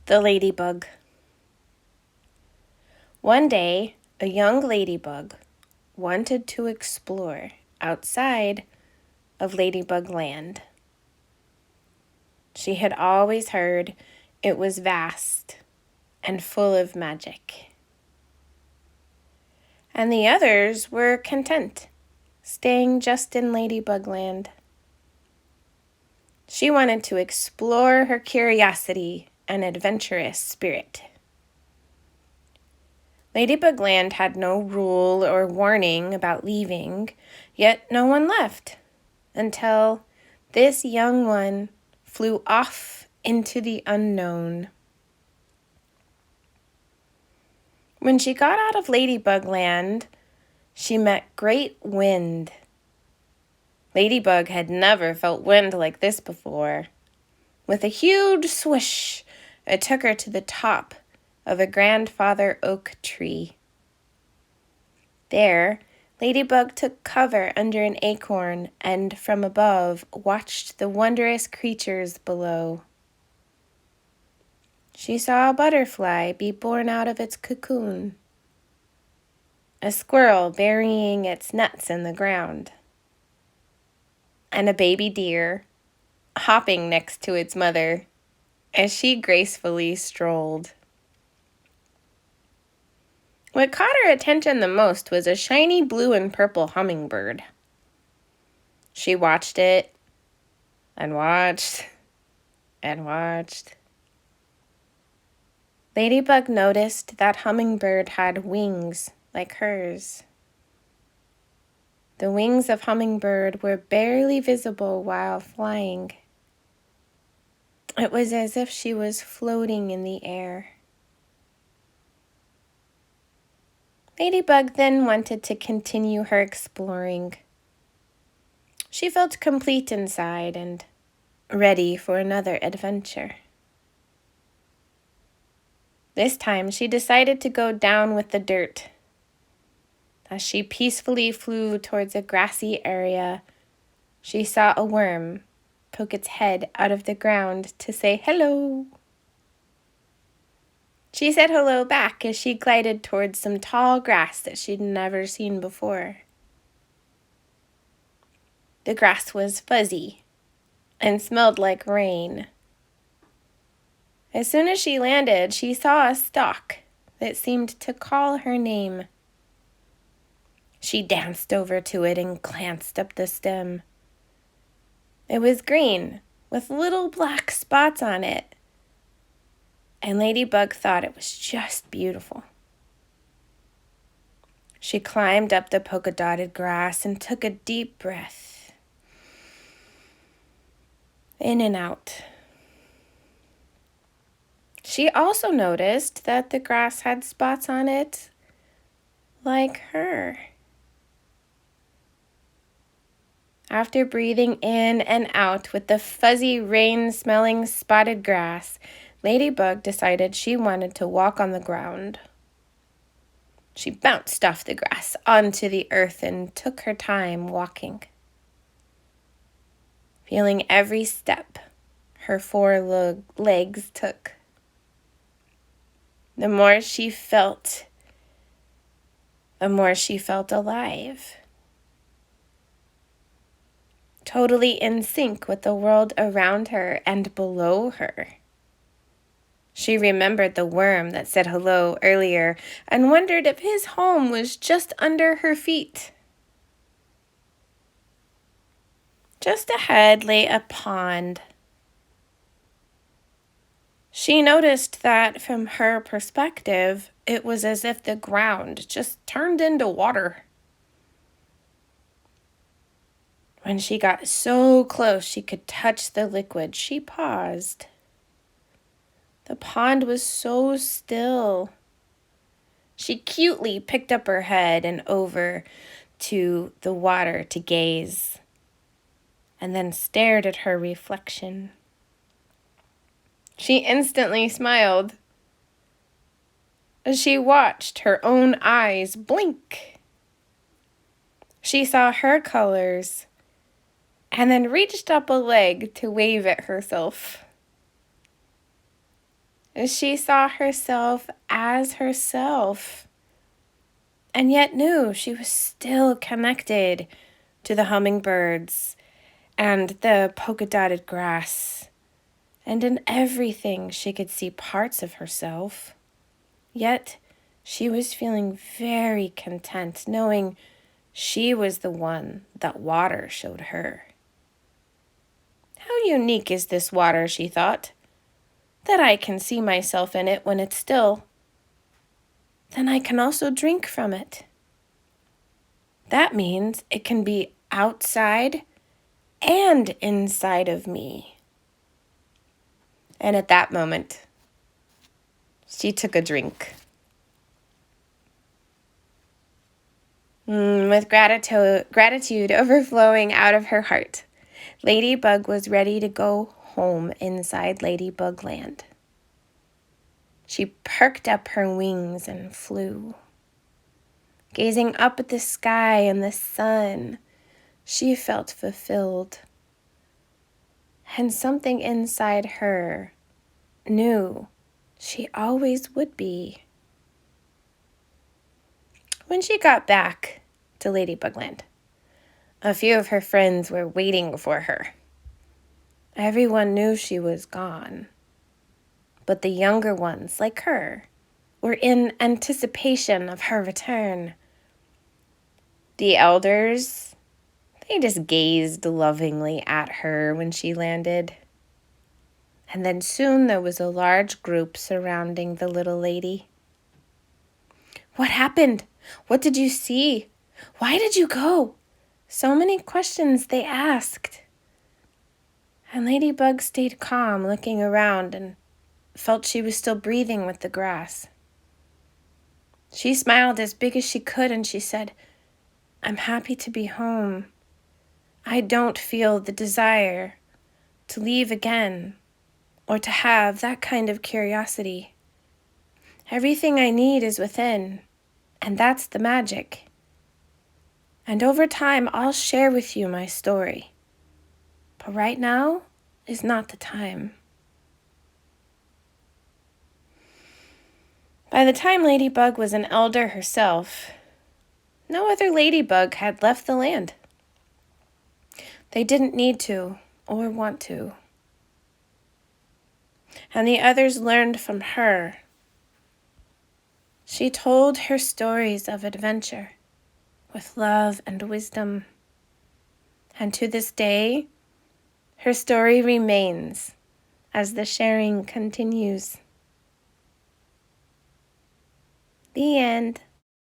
The Ladybug. One day, a young ladybug wanted to explore outside of Ladybug Land. She had always heard it was vast and full of magic. And the others were content, staying just in Ladybug Land. She wanted to explore her curiosity and adventurous spirit. Ladybug Land had no rule or warning about leaving, yet no one left until this young one flew off into the unknown. When she got out of Ladybug Land, she met great wind. Ladybug had never felt wind like this before. With a huge swoosh, it took her to the top of a grandfather oak tree. There, Ladybug took cover under an acorn and from above watched the wondrous creatures below. She saw a butterfly be born out of its cocoon, a squirrel burying its nuts in the ground, and a baby deer hopping next to its mother as she gracefully strolled. What caught her attention the most was a shiny blue and purple hummingbird. She watched it and watched and watched. Ladybug noticed that hummingbird had wings like hers. The wings of hummingbird were barely visible while flying. It was as if she was floating in the air. Ladybug then wanted to continue her exploring. She felt complete inside and ready for another adventure. This time she decided to go down with the dirt. As she peacefully flew towards a grassy area, she saw a worm poke its head out of the ground to say hello. She said hello back as she glided towards some tall grass that she'd never seen before. The grass was fuzzy and smelled like rain. As soon as she landed, she saw a stalk that seemed to call her name. She danced over to it and glanced up the stem. It was green with little black spots on it, and Ladybug thought it was just beautiful. She climbed up the polka-dotted grass and took a deep breath. In and out. She also noticed that the grass had spots on it like her. After breathing in and out with the fuzzy, rain-smelling spotted grass, Ladybug decided she wanted to walk on the ground. She bounced off the grass onto the earth and took her time walking. Feeling every step her four legs took. The more she felt alive. Totally in sync with the world around her and below her. She remembered the worm that said hello earlier and wondered if his home was just under her feet. Just ahead lay a pond. She noticed that from her perspective, it was as if the ground just turned into water. When she got so close she could touch the liquid, she paused. The pond was so still. She cutely picked up her head and over to the water to gaze, and then stared at her reflection. She instantly smiled as she watched her own eyes blink. She saw her colors and then reached up a leg to wave at herself. She saw herself as herself, and yet knew she was still connected to the hummingbirds and the polka-dotted grass. And in everything she could see parts of herself. Yet she was feeling very content, knowing she was the one that water showed her. How unique is this water, she thought, that I can see myself in it when it's still. Then I can also drink from it. That means it can be outside and inside of me. And at that moment, she took a drink. With gratitude overflowing out of her heart, Ladybug was ready to go home inside Ladybug Land. She perked up her wings and flew. Gazing up at the sky and the sun, she felt fulfilled. And something inside her knew she always would be. When she got back to Ladybug Land, a few of her friends were waiting for her. Everyone knew she was gone, but the younger ones, like her, were in anticipation of her return. The elders, they just gazed lovingly at her when she landed. And then soon there was a large group surrounding the little lady. What happened? What did you see? Why did you go? So many questions they asked. And Ladybug stayed calm, looking around, and felt she was still breathing with the grass. She smiled as big as she could, and she said, I'm happy to be home. I don't feel the desire to leave again or to have that kind of curiosity. Everything I need is within. And that's the magic. And over time, I'll share with you my story. But right now is not the time. By the time Ladybug was an elder herself, no other ladybug had left the land. They didn't need to or want to. And the others learned from her. She told her stories of adventure with love and wisdom. And to this day, her story remains as the sharing continues. The end.